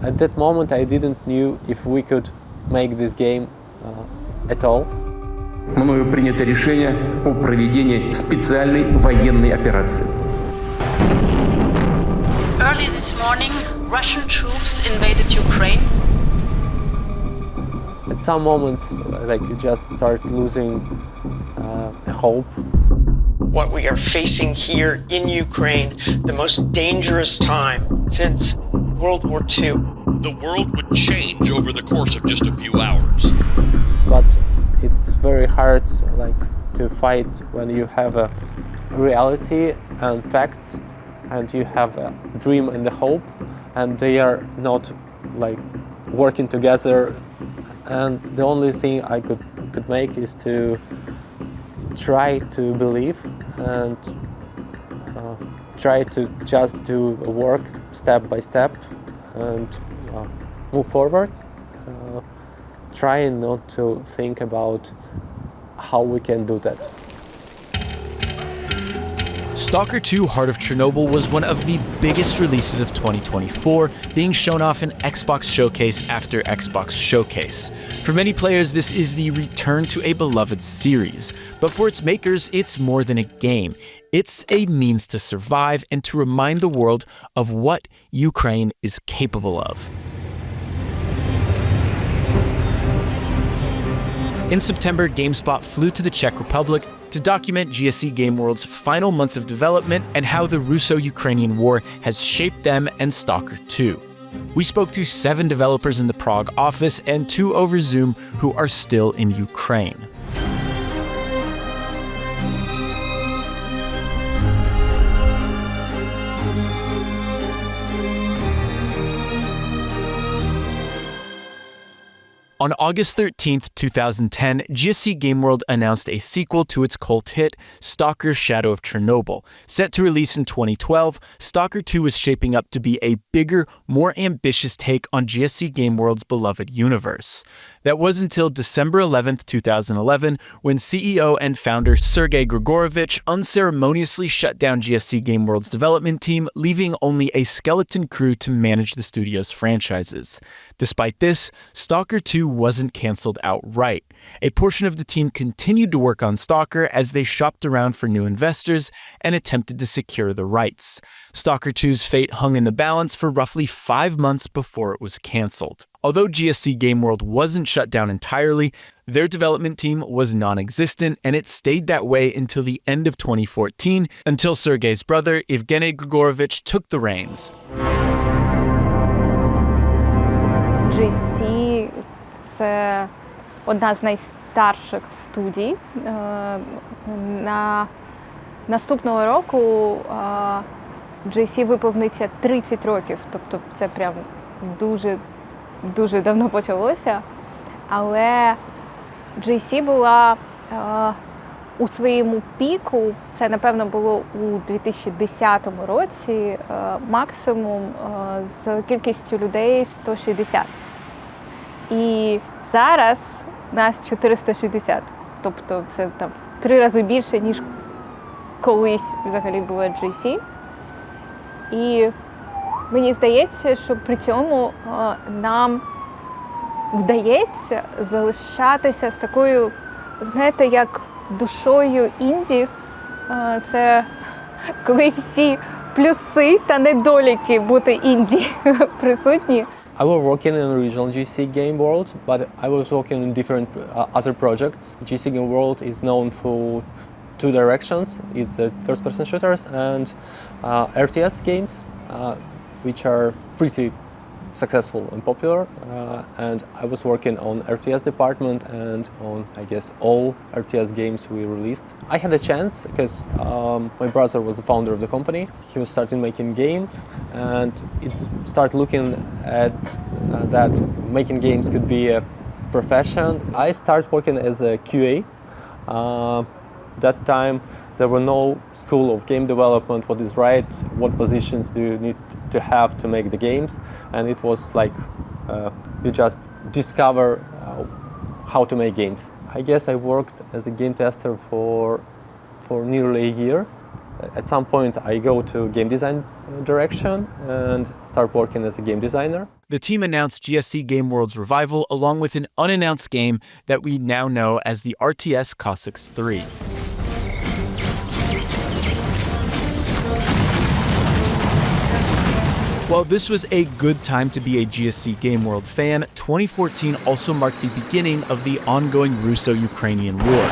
At that moment I didn't know if we could make this game at all. Мною принято решение о проведении специальной военной операции. Early this morning, Russian troops invaded Ukraine. At some moments, like, you just start losing hope. What we are facing here in Ukraine, the most dangerous time since World War II. The world would change over the course of just a few hours. But it's very hard, like, to fight when you have a reality and facts, and you have a dream and a hope, and they are not, like, working together. And the only thing I could make is to try to believe and try to just do work step by step and move forward, trying not to think about how we can do that. Stalker 2 Heart of Chernobyl was one of the biggest releases of 2024, being shown off in Xbox Showcase after Xbox Showcase. For many players, this is the return to a beloved series, but for its makers, it's more than a game. It's a means to survive and to remind the world of what Ukraine is capable of. In September, GameSpot flew to the Czech Republic to document GSC Game World's final months of development and how the Russo-Ukrainian war has shaped them and Stalker 2. We spoke to 7 developers in the Prague office and 2 over Zoom who are still in Ukraine. On August 13, 2010, GSC Game World announced a sequel to its cult hit, Stalker Shadow of Chernobyl. Set to release in 2012, Stalker 2 is shaping up to be a bigger, more ambitious take on GSC Game World's beloved universe. That was until December 11, 2011, when CEO and founder Sergei Grigorovich unceremoniously shut down GSC Game World's development team, leaving only a skeleton crew to manage the studio's franchises. Despite this, Stalker 2 wasn't cancelled outright. A portion of the team continued to work on Stalker as they shopped around for new investors and attempted to secure the rights. Stalker 2's fate hung in the balance for roughly 5 months before it was cancelled. Although GSC Game World wasn't shut down entirely, their development team was non-existent, and it stayed that way until the end of 2014, until Sergei's brother, Evgeny Grigorovich, took the reins. GSC – це одна з найстарших студій. Наступного року GSC виповниться 30 років, тобто це прям дуже давно почалося. Але GSC була у своєму піку, це, напевно, було у 2010 році, максимум з кількістю людей 160. І зараз нас 460. Тобто це там в 3 рази більше, ніж колись взагалі було GSC. І мені здається, що при цьому нам вдається залишатися з такою, знаєте, як душою інді. Це коли всі плюси та недоліки бути інді присутні. I was working in original GSC Game World, but I was working in different other projects. GSC Game World is known for 2 directions. It's first-person shooters and RTS games, which are pretty successful and popular. And I was working on RTS department and on, I guess, all RTS games we released. I had a chance because my brother was the founder of the company. He was starting making games, and it started looking at that making games could be a profession. I started working as a QA. That time there were no school of game development, what is right, what positions do you need to have to make the games, and it was like you just discover how to make games. I guess I worked as a game tester for nearly a year, At some point, I go to game design direction and start working as a game designer. The team announced GSC Game World's revival along with an unannounced game that we now know as the RTS Cossacks 3. While this was a good time to be a GSC Game World fan, 2014 also marked the beginning of the ongoing Russo-Ukrainian war.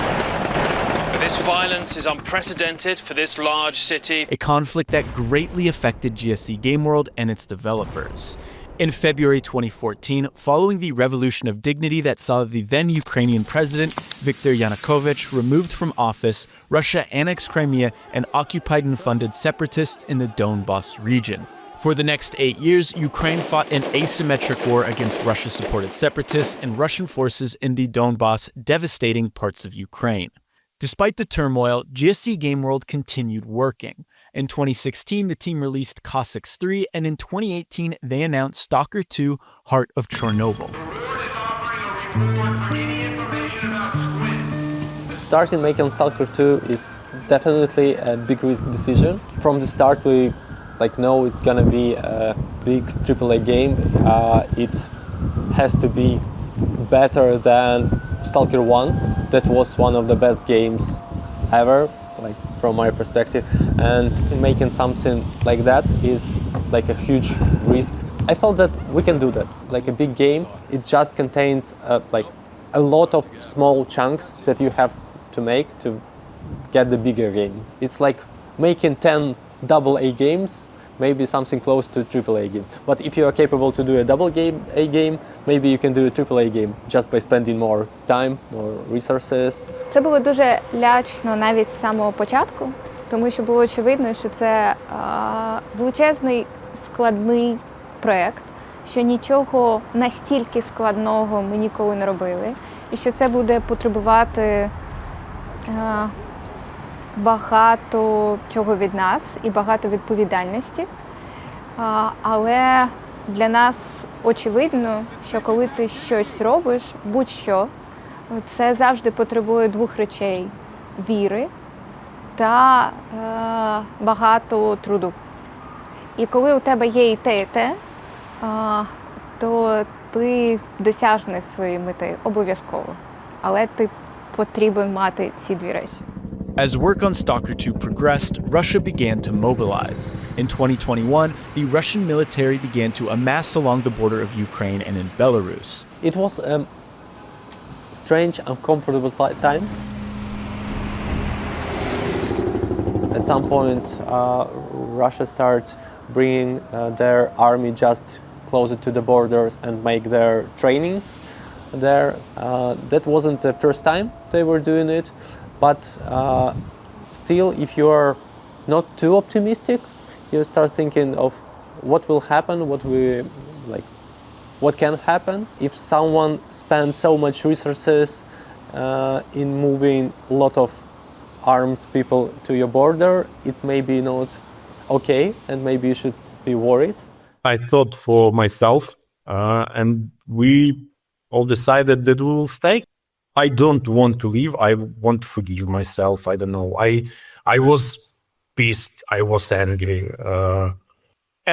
This violence is unprecedented for this large city. A conflict that greatly affected GSC Game World and its developers. In February 2014, following the revolution of dignity that saw the then Ukrainian president, Viktor Yanukovych, removed from office, Russia annexed Crimea and occupied and funded separatists in the Donbas region. For the next 8 years, Ukraine fought an asymmetric war against Russia-supported separatists and Russian forces in the Donbas, devastating parts of Ukraine. Despite the turmoil, GSC Game World continued working. In 2016, the team released Cossacks 3, and in 2018, they announced Stalker 2, Heart of Chernobyl. Starting making Stalker 2 is definitely a big risk decision. From the start, we know it's gonna be a big AAA game. It has to be better than Stalker 1. That was one of the best games ever, from my perspective. And making something like that is a huge risk. I felt that we can do that. A big game, it just contains a lot of small chunks that you have to make to get the bigger game. It's like making 10 AA games, maybe something close to AAA game. But if you are capable to do a AA game, maybe you can do a AAA game just by spending more time, more resources. Це було дуже лячно навіть з самого початку, тому що було очевидно, що це величезний складний проєкт, що нічого настільки складного ми ніколи не робили, і що це буде потребувати багато чого від нас і багато відповідальності. Але для нас очевидно, що коли ти щось робиш, будь-що, це завжди потребує двох речей – віри та багато труду. І коли у тебе є і те, то ти досягнеш своєї мети обов'язково. Але ти потрібен мати ці дві речі. As work on Stalker 2 progressed, Russia began to mobilize. In 2021, the Russian military began to amass along the border of Ukraine and in Belarus. It was a strange, uncomfortable time. At some point, Russia started bringing their army just closer to the borders and make their trainings there. That wasn't the first time they were doing it. But still, if you are not too optimistic, you start thinking of what will happen, what can happen if someone spends so much resources in moving a lot of armed people to your border. It may be not okay, and maybe you should be worried. I thought for myself, and we all decided that we will stay. I don't want to leave. I want to forgive myself. I don't know. I was pissed. I was angry.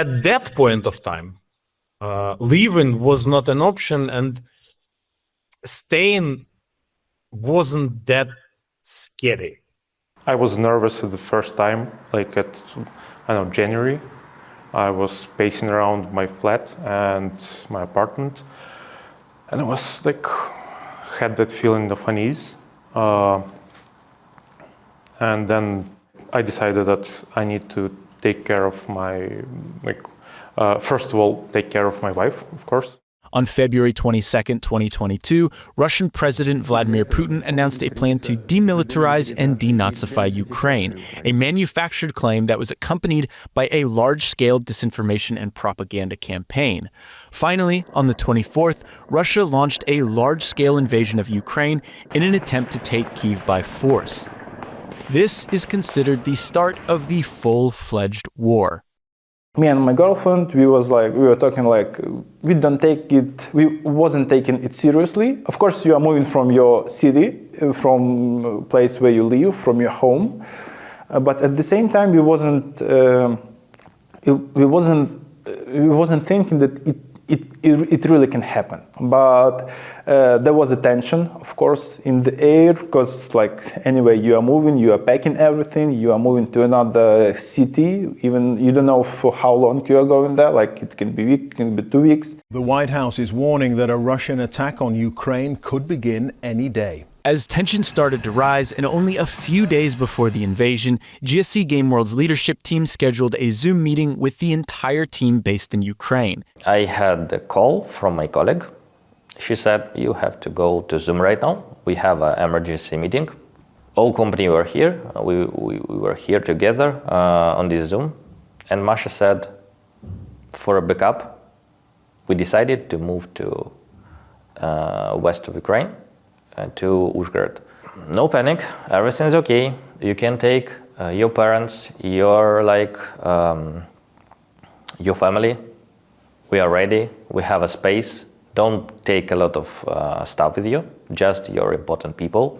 At that point of time, leaving was not an option, and staying wasn't that scary. I was nervous at the first time, January. I was pacing around my flat and my apartment, and I was had that feeling of unease. And then I decided that I need to take care of my, first of all, take care of my wife, of course. On February 22, 2022, Russian President Vladimir Putin announced a plan to demilitarize and denazify Ukraine, a manufactured claim that was accompanied by a large-scale disinformation and propaganda campaign. Finally, on the 24th, Russia launched a large-scale invasion of Ukraine in an attempt to take Kyiv by force. This is considered the start of the full-fledged war. Me and my girlfriend, we were talking we wasn't taking it seriously. Of course, you are moving from your city, from place where you live, from your home. but at the same time, we wasn't thinking that it really can happen. But there was a tension, of course, in the air, because like anyway, you are moving, you are packing everything, you are moving to another city, even you don't know for how long you are going there, like it can be a week, it can be 2 weeks. The White House is warning that a Russian attack on Ukraine could begin any day. As tensions started to rise, and only a few days before the invasion, GSC Game World's leadership team scheduled a Zoom meeting with the entire team based in Ukraine. I had a call from my colleague. She said, you have to go to Zoom right now. We have an emergency meeting. All company were here. We were here together on this Zoom. And Masha said, for a backup, we decided to move to west of Ukraine. To Uzhgorod. No panic, everything's okay. You can take your parents, your family. We are ready. We have a space. Don't take a lot of stuff with you. Just your important people,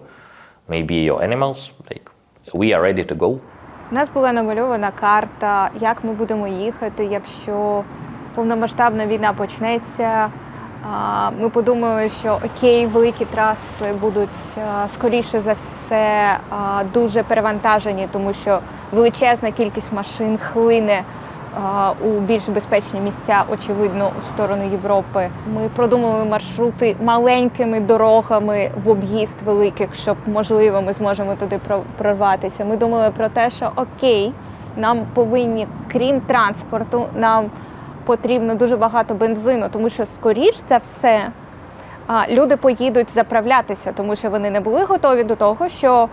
maybe your animals. We are ready to go. У нас була намальована карта, як ми будемо їхати, якщо повномасштабна війна почнеться. Ми подумали, що окей, великі траси будуть, скоріше за все, дуже перевантажені, тому що величезна кількість машин хлине у більш безпечні місця, очевидно, у сторону Європи. Ми продумали маршрути маленькими дорогами в об'їзд великих, щоб, можливо, ми зможемо туди прорватися. Ми думали про те, що окей, нам повинні, крім транспорту, нам потрібно дуже багато бензину, тому що, скоріш за все, люди поїдуть заправлятися, тому що вони не були готові до того, що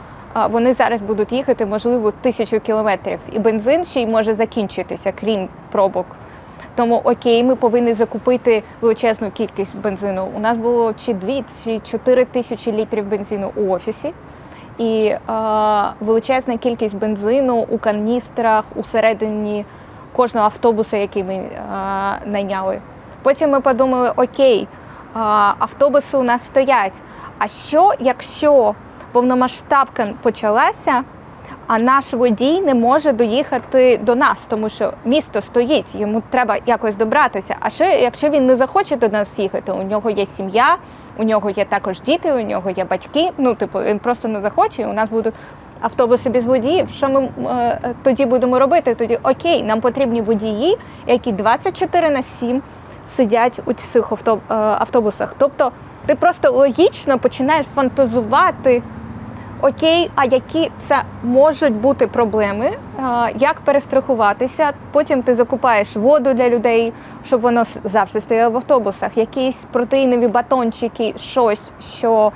вони зараз будуть їхати, можливо, 1000 кілометрів. І бензин ще й може закінчитися, крім пробок. Тому, окей, ми повинні закупити величезну кількість бензину. У нас було чи 2, чи 4 тисячі літрів бензину у офісі. І величезна кількість бензину у каністрах, усередині кожного автобуса, який ми найняли. Потім ми подумали, окей, автобуси у нас стоять. А що, якщо повномасштабка почалася, а наш водій не може доїхати до нас, тому що місто стоїть, йому треба якось добратися. А що, якщо він не захоче до нас їхати? У нього є сім'я, у нього є також діти, у нього є батьки. Він просто не захоче, і у нас будуть автобуси без водіїв. Що ми тоді будемо робити? Тоді окей, нам потрібні водії, які 24/7 сидять у цих автобусах. Тобто ти просто логічно починаєш фантазувати, окей, а які це можуть бути проблеми, як перестрахуватися. Потім ти закупаєш воду для людей, щоб воно завжди стояло в автобусах, якісь протеїнові батончики, щось, що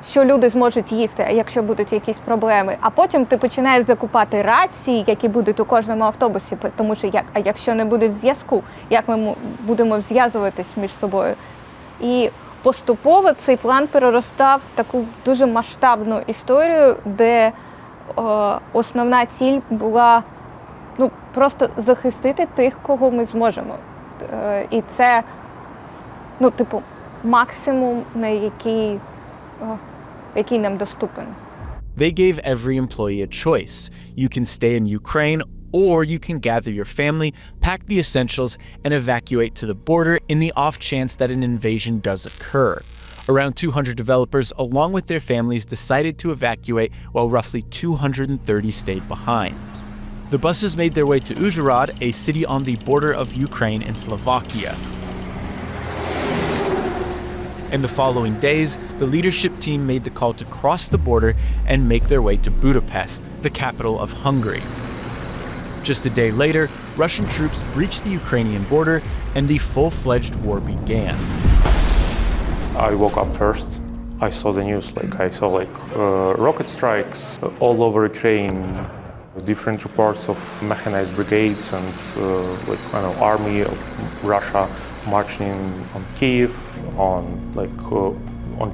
що люди зможуть їсти, якщо будуть якісь проблеми. А потім ти починаєш закупати рації, які будуть у кожному автобусі, тому що якщо не буде зв'язку, як ми будемо зв'язуватись між собою. І поступово цей план переростав в таку дуже масштабну історію, де основна ціль була просто захистити тих, кого ми зможемо. І це, максимум, на який нам доступен. They gave every employee a choice. You can stay in Ukraine, or you can gather your family, pack the essentials, and evacuate to the border in the off chance that an invasion does occur. Around 200 developers, along with their families, decided to evacuate, while roughly 230 stayed behind. The buses made their way to Uzhgorod, a city on the border of Ukraine and Slovakia. In the following days, the leadership team made the call to cross the border and make their way to Budapest, the capital of Hungary. Just a day later, Russian troops breached the Ukrainian border and the full-fledged war began. I woke up first. I saw the news, I saw rocket strikes all over Ukraine, different reports of mechanized brigades and army of Russia marching on Kiev, on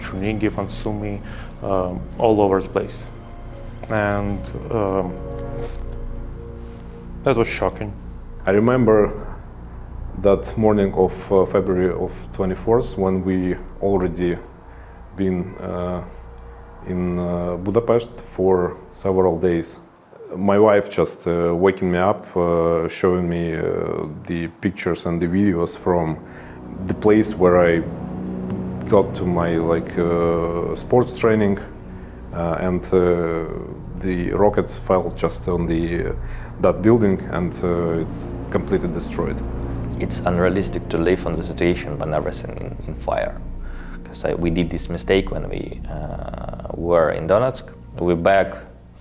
Chernihiv, on Sumy, all over the place. And that was shocking. I remember that morning of February of 24th, when we already been in Budapest for several days. My wife just waking me up, showing me the pictures and the videos from the place where I got to my sports training, and the rockets fell just on that building, and it's completely destroyed. It's unrealistic to live on the situation when everything in fire. Because we did this mistake when we were in Donetsk. We're back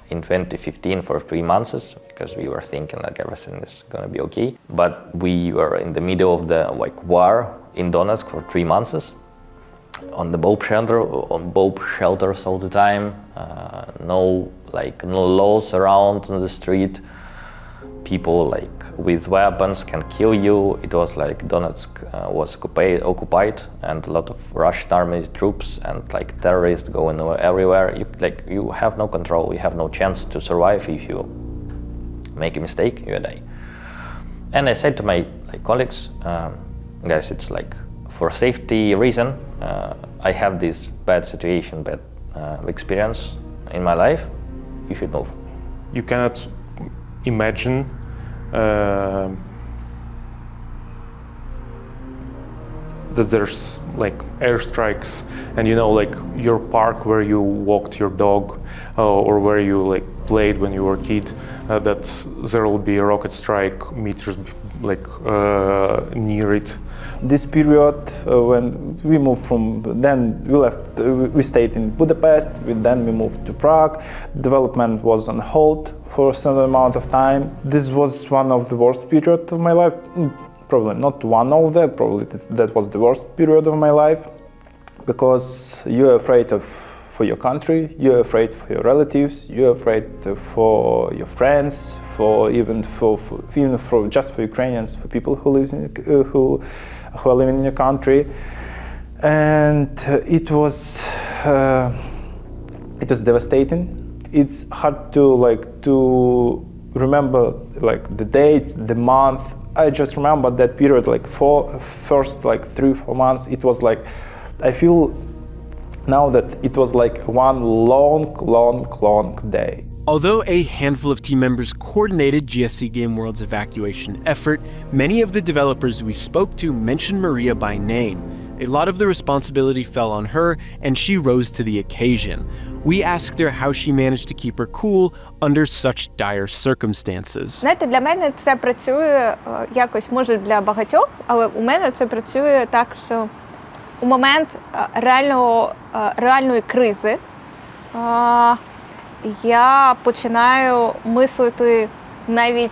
in 2015 for 3 months because we were thinking like everything is gonna be okay. But we were in the middle of the war in Donetsk for 3 months. On the bomb shelters all the time. No laws around on the street. People with weapons can kill you. It was Donetsk was occupied, and a lot of Russian army troops and terrorists going everywhere. You have no control. You have no chance to survive. If you make a mistake, you die. And I said to my colleagues, guys, it's for safety reason. I have this bad situation, bad experience in my life. You should move. You cannot imagine that there's airstrikes, and your park where you walked your dog, or where you played when you were a kid, that there will be a rocket strike meters near it. This period when we moved we stayed in Budapest, then we moved to Prague. Development was on hold for a certain amount of time. This was one of the worst periods of my life. Probably not one of them, probably that was the worst period of my life, because you're afraid for your country, you're afraid for your relatives, you're afraid for your friends, even for Ukrainians, for people who are living in your country, and it was devastating. It's hard to remember the date, the month. I just remember that period, first 3-4 months. It was I feel now that it was one long day. Although a handful of team members coordinated GSC Game World's evacuation effort, many of the developers we spoke to mentioned Maria by name. A lot of the responsibility fell on her, and she rose to the occasion. We asked her how she managed to keep her cool under such dire circumstances. Знаєте, для мене це працює якось, може для багатьох, але у мене це працює так, що у момент реальної кризи я починаю мислити навіть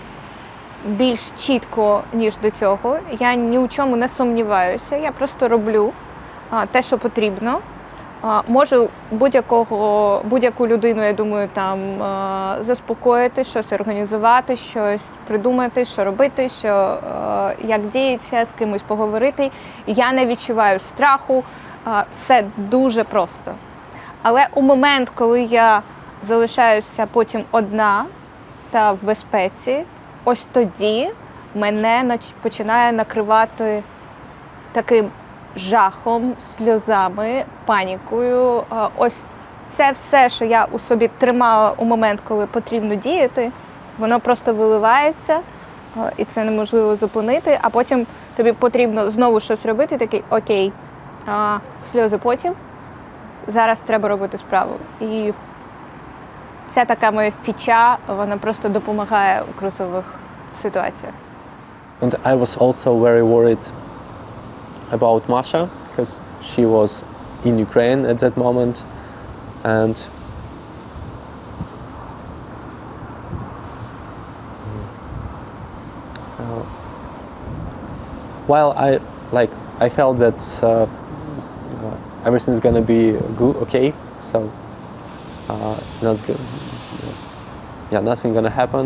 більш чітко, ніж до цього. Я ні у чому не сумніваюся, я просто роблю те, що потрібно. Можу будь-яку людину, я думаю, там заспокоїти, щось організувати, щось придумати, що робити, як діється, з кимось поговорити. Я не відчуваю страху, все дуже просто. Але у момент, коли я залишаюся потім одна та в безпеці, ось тоді мене починає накривати таким жахом, сльозами, панікою. Ось це все, що я у собі тримала у момент, коли потрібно діяти, воно просто виливається, і це неможливо зупинити, а потім тобі потрібно знову щось робити, такий окей, сльози потім, зараз треба робити справу. І ця така моя фіча, вона просто допомагає у кризових ситуаціях. And I was also very worried about Masha, because she was in Ukraine at that moment, and while I felt that everything's gonna be good, okay, so not good, nothing gonna happen.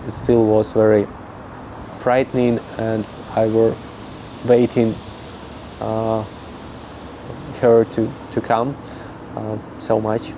It still was very frightening, and I were waiting her to come so much.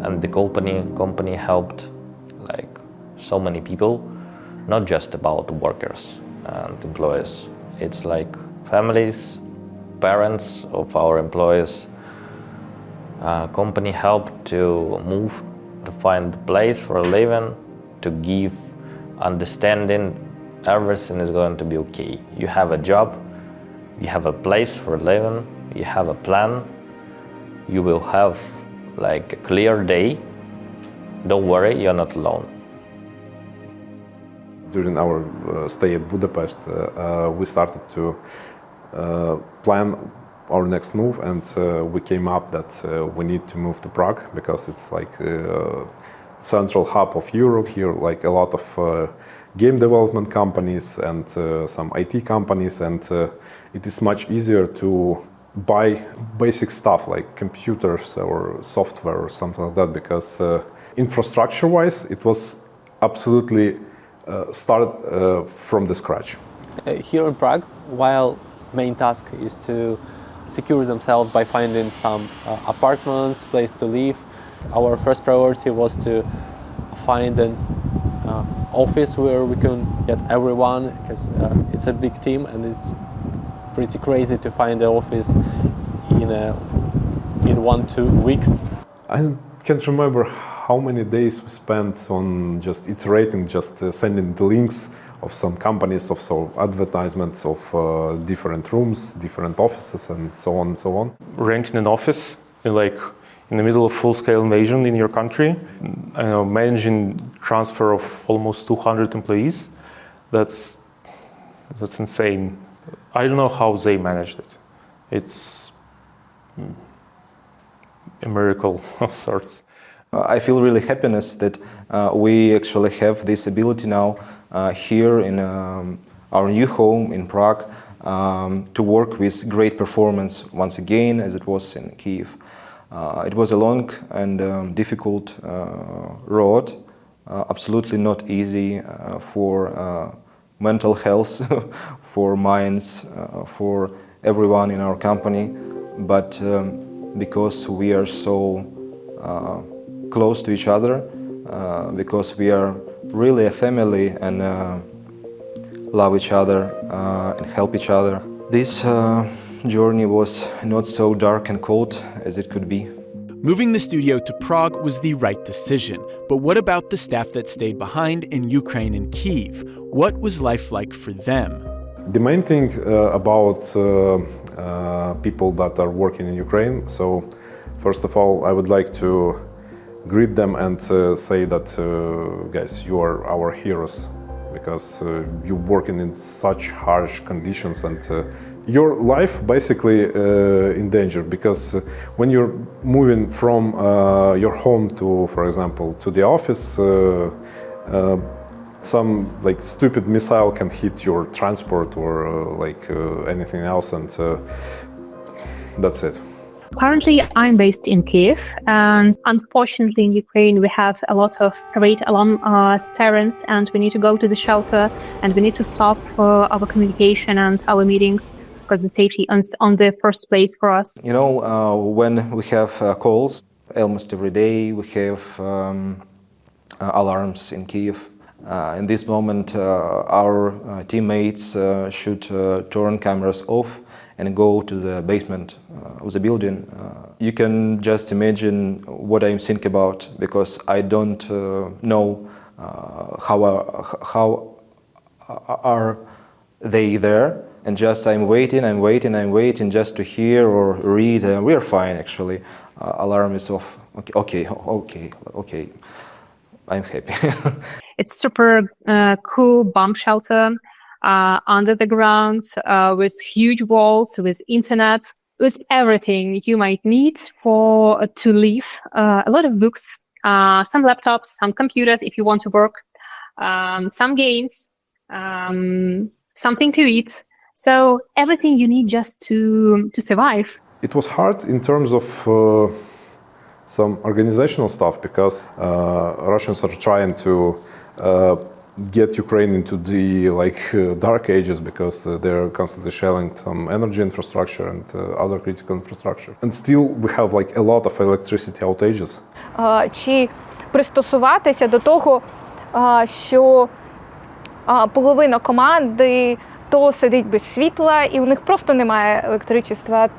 and the company helped like so many people, not just about workers and employees. It's like families, parents of our employees. Company helped to move, to find a place for a living, to give understanding everything is going to be okay. You have a job, you have a place for a living, you have a plan, you will have like a clear day. Don't worry, you're not alone. During our stay at Budapest, we started to plan our next move, and we came up that we need to move to Prague because it's like central hub of Europe here, like a lot of game development companies and some IT companies, and it is much easier to buy basic stuff like computers or software or something like that, because infrastructure-wise it was absolutely started from the scratch. Here in Prague, while main task is to secure themselves by finding some apartments, place to live, our first priority was to find an office where we can get everyone, because it's a big team and it's pretty crazy to find an office in 1-2 weeks. I can't remember how many days we spent on just iterating, just sending the links of some companies, of some advertisements of different rooms, different offices, and so on and so on. Renting an office in the middle of full-scale invasion in your country, managing transfer of almost 200 employees, that's insane. I don't know how they managed it. It's a miracle of sorts. I feel really happiness that we actually have this ability now here in our new home in Prague to work with great performance once again, as it was in Kyiv. It was a long and difficult road, absolutely not easy for mental health, for minds, for everyone in our company, but because we are so close to each other, because we are really a family and love each other and help each other. This journey was not so dark and cold as it could be. Moving the studio to Prague was the right decision, but what about the staff that stayed behind in Ukraine and Kyiv? What was life like for them? The main thing about people that are working in Ukraine, so first of all, I would like to greet them and say that, guys, you are our heroes, because you're working in such harsh conditions and your life basically in danger, because when you're moving from your home to, for example, to the office, some like stupid missile can hit your transport or anything else, and that's it. Currently, I'm based in Kyiv, and unfortunately in Ukraine we have a lot of red alarm sirens, and we need to go to the shelter, and we need to stop our communication and our meetings, because the safety is on the first place for us. You know, when we have calls, almost every day we have alarms in Kyiv. In this moment, our teammates should turn cameras off and go to the basement of the building. You can just imagine what I'm thinking about, because I don't know how are they there, and just I'm waiting just to hear or read. We are fine, actually. Alarm is off. Okay. I'm happy. It's super cool bomb shelter under the ground, with huge walls, with internet, with everything you might need to live. A lot of books, some laptops, some computers if you want to work, some games, something to eat. So everything you need just to survive. It was hard in terms of some organizational stuff, because Russians are trying to get Ukraine into the dark ages because they're constantly shelling some energy infrastructure and other critical infrastructure. And still we have a lot of electricity outages. Чи пристосуватися до того, що половина команди то сидить без світла, і у них просто немає електричества,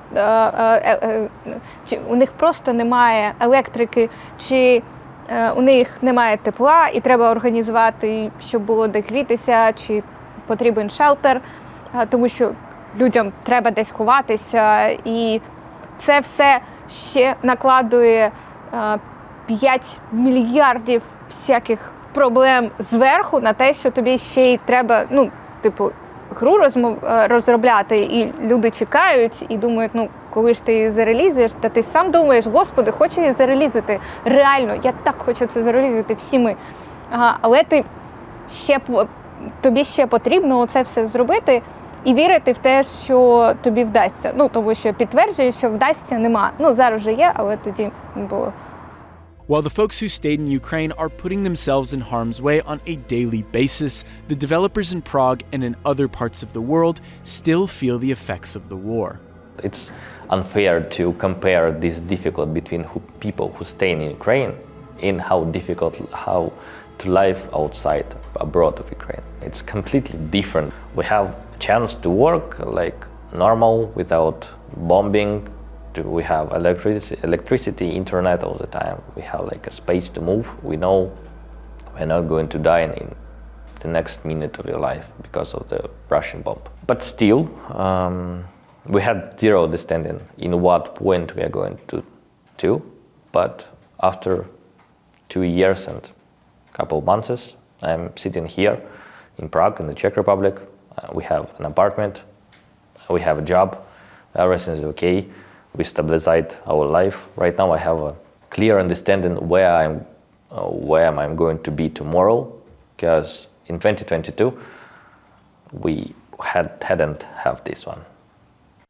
чи у них просто немає електрики, чи у них немає тепла, і треба організувати, щоб було де грітися, чи потрібен шелтер, тому що людям треба десь ховатися, і це все ще накладує 5 мільярдів всяких проблем зверху на те, що тобі ще й треба, гру розробляти, і люди чекають і думають, коли ж ти її зарелізуєш, та ти сам думаєш, господи, хочу її зарелізити, реально, я так хочу це зарелізити, всі ми. Але тобі ще потрібно це все зробити і вірити в те, що тобі вдасться. Тому що підтверджує, що вдасться, нема. Зараз вже є, але тоді не було. While the folks who stayed in Ukraine are putting themselves in harm's way on a daily basis, the developers in Prague and in other parts of the world still feel the effects of the war. It's unfair to compare this difficult between people who stay in Ukraine in how to live outside, abroad of Ukraine. It's completely different. We have a chance to work like normal without bombing. We have electricity, internet all the time. We have a space to move. We know we're not going to die in the next minute of your life because of the Russian bomb. But still, we had zero understanding in what point we are going to do. But after 2 years and a couple of months, I'm sitting here in Prague, in the Czech Republic. We have an apartment. We have a job. Everything is okay. We stabilized our life. Right now I have a clear understanding where I'm going to be tomorrow, because in 2022 we hadn't have this one.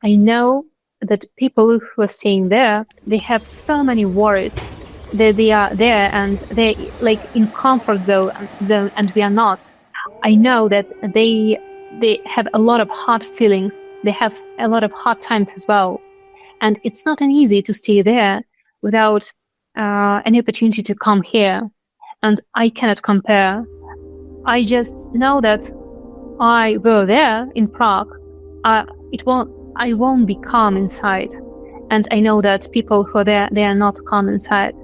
I know that people who are staying there, they have so many worries that they are there and they're in comfort zone and we are not. I know that they have a lot of hard feelings. They have a lot of hard times as well. And it's not an easy to stay there without any opportunity to come here. And I cannot compare. I just know that I were there in Prague. I won't be calm inside. And I know that people who are there, they are not calm inside.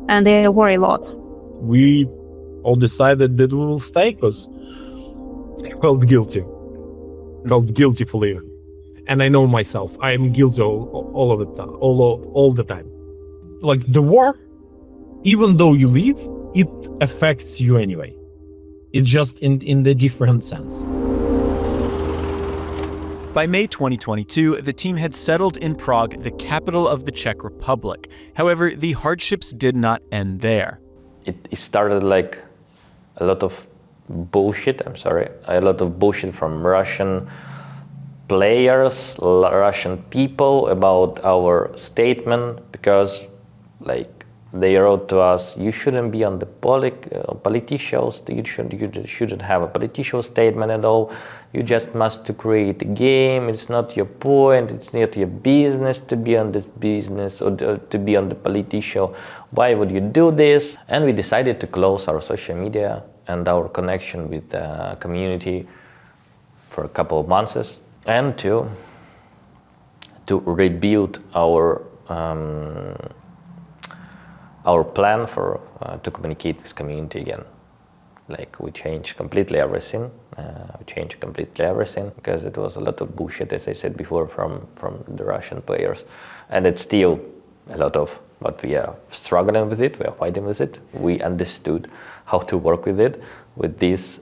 And they worry a lot. We all decided that we will stay because I felt guilty. Felt guilty for leaving. And I know myself, I am guilty all of the time, all the time. The war, even though you leave, it affects you anyway. It's just in the different sense. By May 2022, the team had settled in Prague, the capital of the Czech Republic. However, the hardships did not end there. It started a lot of bullshit, a lot of bullshit from Russian players, Russian people about our statement, because they wrote to us, you shouldn't be on the politicians, you shouldn't have a political statement at all, you just must to create a game, it's not your point, it's not your business to be on this business or to be on the political, why would you do this? And we decided to close our social media and our connection with the community for a couple of months. And to rebuild our plan to communicate with community again. We changed completely everything. Because it was a lot of bullshit, as I said before, from the Russian players, and it's still a lot of. But we are struggling with it. We are fighting with it. We understood how to work with it, with this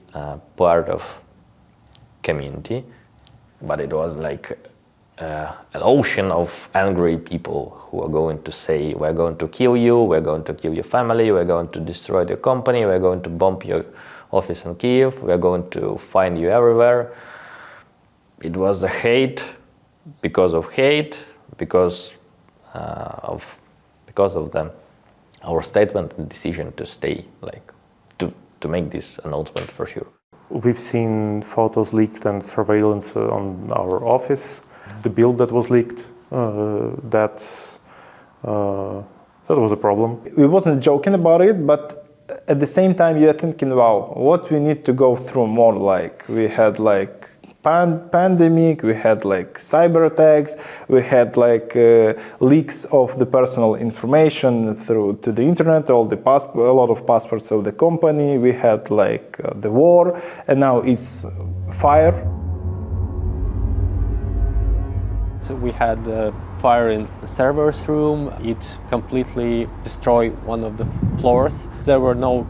part of community. But it was an ocean of angry people who are going to say, we're going to kill you, we're going to kill your family, we're going to destroy your company, we're going to bomb your office in Kyiv, we're going to find you everywhere. It was the hate, because of them. Our statement and decision to stay, to make this announcement for sure. We've seen photos leaked and surveillance on our office. The build that was leaked, that was a problem. We wasn't joking about it, but at the same time you're thinking, wow, what we need to go through more. Like we had like pandemic, we had like cyber attacks, we had like leaks of the personal information through to the internet, a lot of passports of the company. We had like the war, and now it's fire. So we had fire in the server's room. It completely destroyed one of the floors. There were no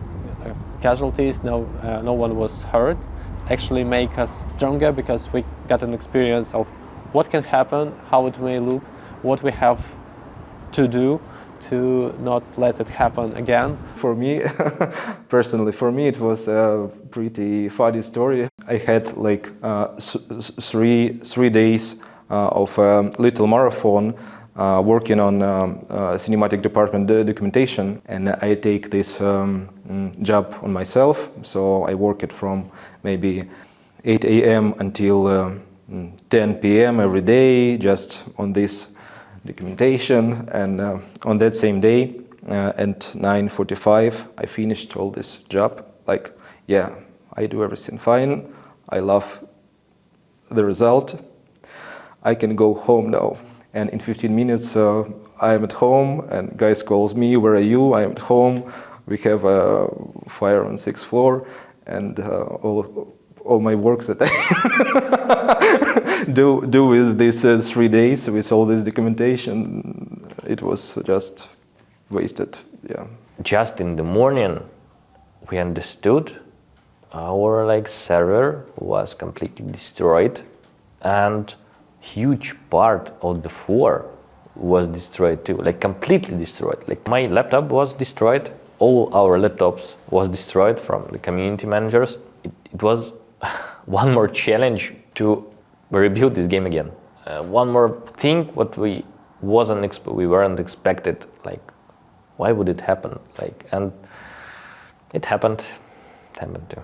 casualties, no one was hurt. Actually make us stronger because we got an experience of what can happen, how it may look, what we have to do to not let it happen again. For me, personally, it was a pretty funny story. I had like 3 days of a little marathon working on cinematic department documentation, and I take this job on myself. So I work it from maybe 8 a.m. until 10 p.m. every day, just on this documentation. And on that same day, at 9:45, I finished all this job. Like, yeah, I do everything fine. I love the result. I can go home now. And in 15 minutes, I'm at home, and guys calls me, where are you? I am at home. We have a fire on 6th floor, and all my work that I do with these 3 days, with all this documentation, it was just wasted, yeah. Just in the morning, we understood our server was completely destroyed, and huge part of the floor was destroyed too, completely destroyed. My laptop was destroyed, all our laptops was destroyed from the community managers. It was one more challenge to rebuild this game again. One more thing what we weren't expected. Why would it happen? And it happened too.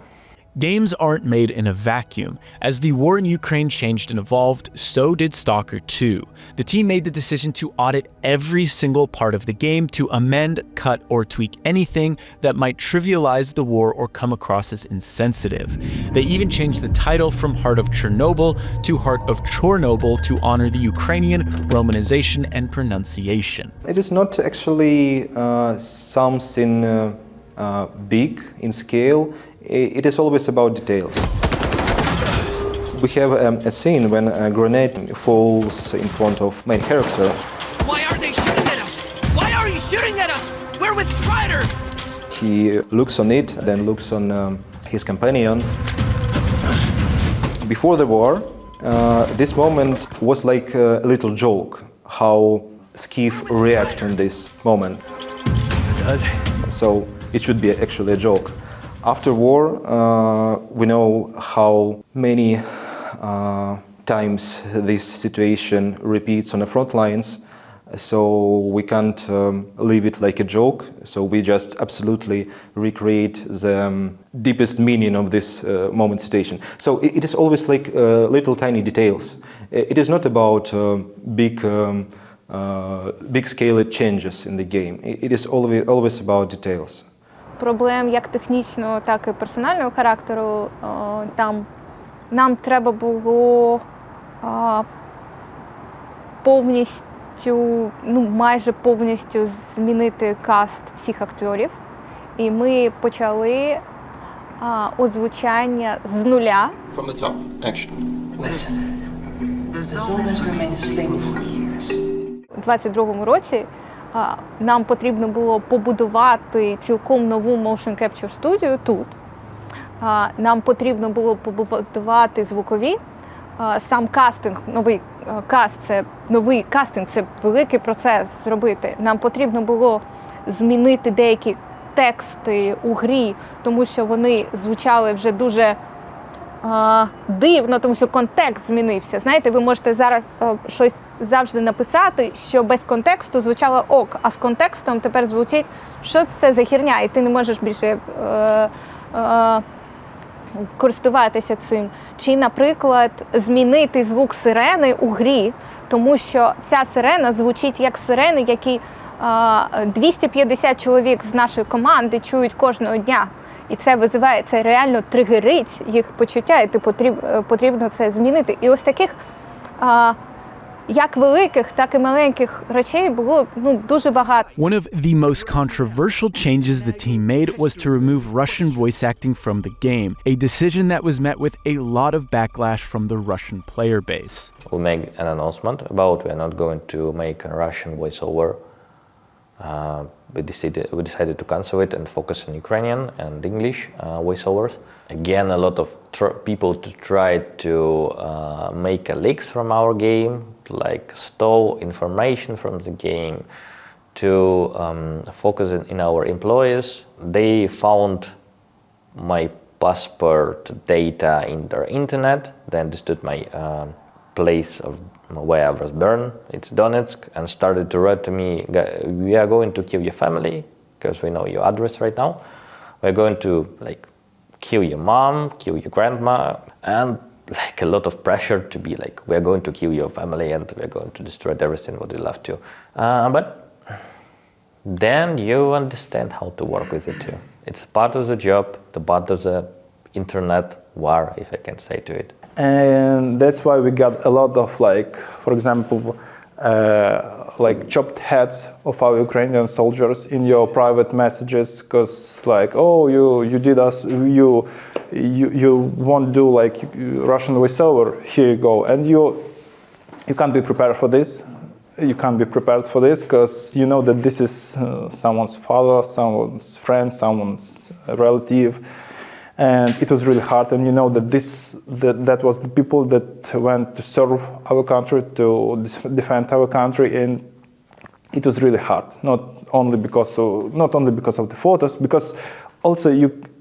Games aren't made in a vacuum. As the war in Ukraine changed and evolved, so did Stalker 2. The team made the decision to audit every single part of the game to amend, cut, or tweak anything that might trivialize the war or come across as insensitive. They even changed the title from Heart of Chernobyl to Heart of Chornobyl to honor the Ukrainian romanization and pronunciation. It is not actually something big in scale. It is always about details. We have a scene when a grenade falls in front of main character. Why are they shooting at us? Why are you shooting at us? We're with Strider! He looks on it, then looks on his companion. Before the war, this moment was like a little joke, how Skiff react in this moment. So it should be actually a joke. After war, we know how many times this situation repeats on the front lines, so we can't leave it like a joke. So we just absolutely recreate the deepest meaning of this moment situation. So it is always like little tiny details. It is not about big scale changes in the game. It is always about details. Проблем як технічного, так і персонального характеру. Нам треба було повністю, майже повністю змінити каст всіх акторів. І ми почали озвучання з нуля. From the top, action. Listen, the zone has remained stable for years. У 22-му році нам потрібно було побудувати цілком нову motion capture студію тут. Нам потрібно було побудувати звукові. Сам кастинг, новий кастинг, це великий процес зробити. Нам потрібно було змінити деякі тексти у грі, тому що вони звучали вже дуже дивно, тому що контекст змінився. Знаєте, ви можете зараз щось завжди написати, що без контексту звучало ок, а з контекстом тепер звучить, що це за херня, і ти не можеш більше користуватися цим. Чи, наприклад, змінити звук сирени у грі, тому що ця сирена звучить як сирени, які 250 чоловік з нашої команди чують кожного дня. І це визиває, це реально тригерить їх почуття, і потрібно це змінити. І ось таких як великих, так і маленьких речей було дуже багато. One of the most controversial changes the team made was to remove Russian voice acting from the game, a decision that was met with a lot of backlash from the Russian player base. We made an announcement about we're not going to make a Russian voiceover. We decided to cancel it and focus on Ukrainian and English voiceovers. Again, a lot of people tried to make leaks from our game, like stole information from the game, to focus in our employees. They found my passport data in their internet. They understood my place of where I was born, it's Donetsk, and started to write to me, we are going to kill your family, because we know your address right now. We're going to kill your mom, kill your grandma, and a lot of pressure to be we're going to kill your family and we're going to destroy everything what we love to. But then you understand how to work with it too. It's part of the job, the part of the internet war, if I can say to it. And that's why we got a lot of for example, chopped heads of our Ukrainian soldiers in your private messages, because you did us, you won't do Russian voiceover, here you go, and you can't be prepared for this. You can't be prepared for this because you know that this is someone's father, someone's friend, someone's relative. And it was really hard, and you know that that was the people that went to serve our country, to defend our country, and it was really hard. Not only because of the photos, because also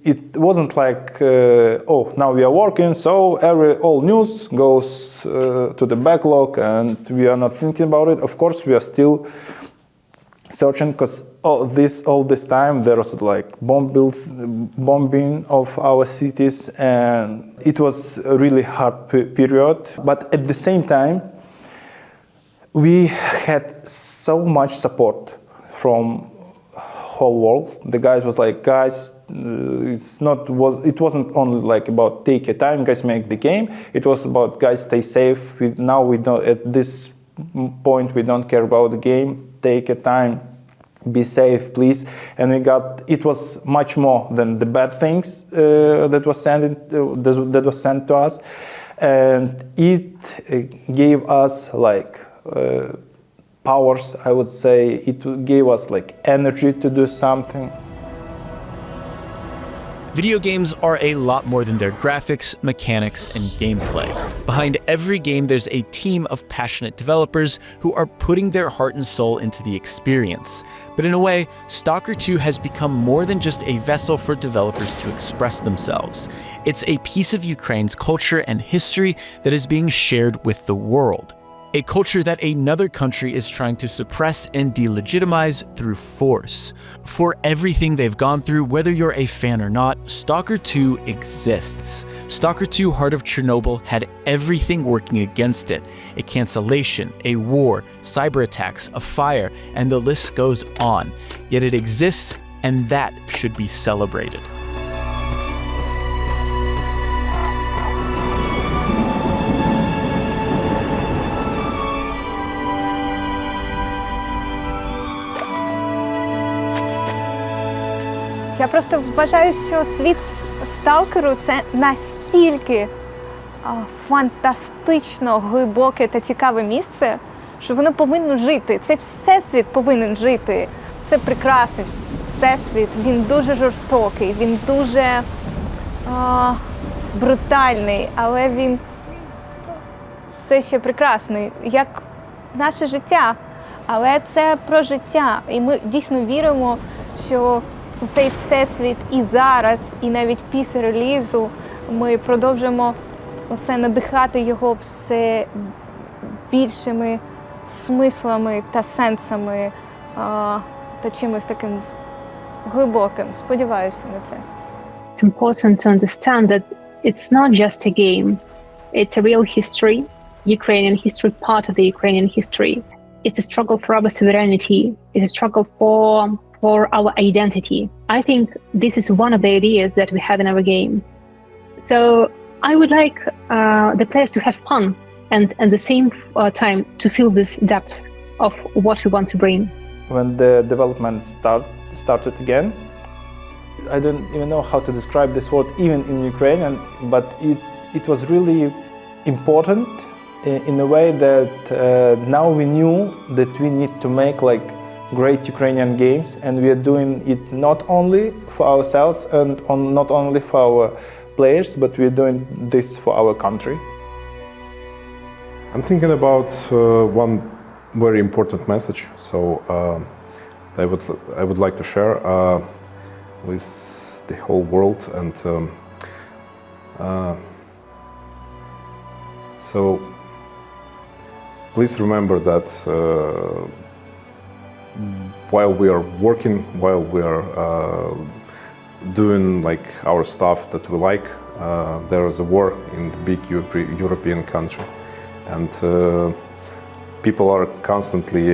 it wasn't now we are working, so all news goes to the backlog, and we are not thinking about it. Of course, we are still searching, because all this time there was bombing of our cities, and it was a really hard period. But at the same time, we had so much support from whole world. The guys was guys, it wasn't only about take your time, guys, make the game. It was about guys, stay safe. We don't, at this point, we don't care about the game. Take your time, be safe, please. And it was much more than the bad things that was sent to us, and it gave us powers. I would say it gave us energy to do something. Video games are a lot more than their graphics, mechanics, and gameplay. Behind every game, there's a team of passionate developers who are putting their heart and soul into the experience. But in a way, Stalker 2 has become more than just a vessel for developers to express themselves. It's a piece of Ukraine's culture and history that is being shared with the world. A culture that another country is trying to suppress and delegitimize through force. For everything they've gone through, whether you're a fan or not, Stalker 2 exists. Stalker 2 Heart of Chernobyl had everything working against it. A cancellation, a war, cyber attacks, a fire, and the list goes on. Yet it exists, and that should be celebrated. Я просто вважаю, що світ Сталкеру – це настільки фантастично глибоке та цікаве місце, що воно повинно жити. Цей всесвіт повинен жити. Це прекрасний всесвіт, він дуже жорстокий, він дуже брутальний, але він все ще прекрасний, як наше життя. Але це про життя, і ми дійсно віримо, що цей всесвіт і зараз, і навіть після релізу ми продовжимо надихати його все більшими смислами та сенсами та чимось таким глибоким. Сподіваюся на це. It's important to understand that it's not just a game. It's a real history, Ukrainian history, part of the Ukrainian history. It's a struggle for our sovereignty. It's a struggle for our identity. I think this is one of the ideas that we have in our game. So I would like the players to have fun and at the same time to feel this depth of what we want to bring. When the development started again, I don't even know how to describe this word even in Ukrainian, but it was really important in a way that now we knew that we need to make like great Ukrainian games, and we are doing it not only for ourselves and not only for our players, but we're doing this for our country. I'm thinking about one very important message, so I would like to share with the whole world, and so please remember that while we are working, while we are doing like our stuff that we like, there is a war in the big European country, and people are constantly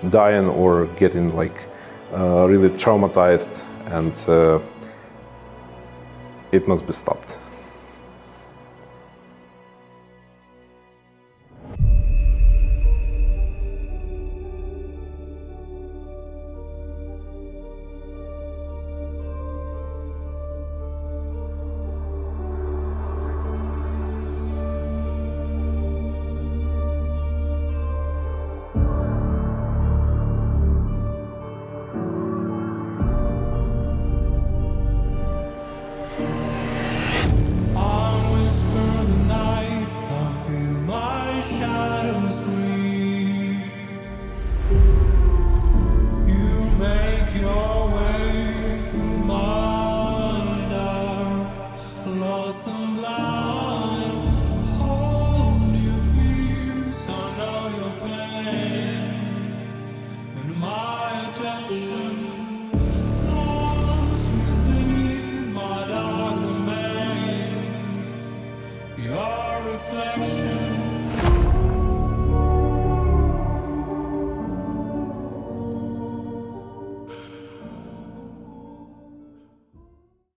dying or getting like really traumatized, and it must be stopped.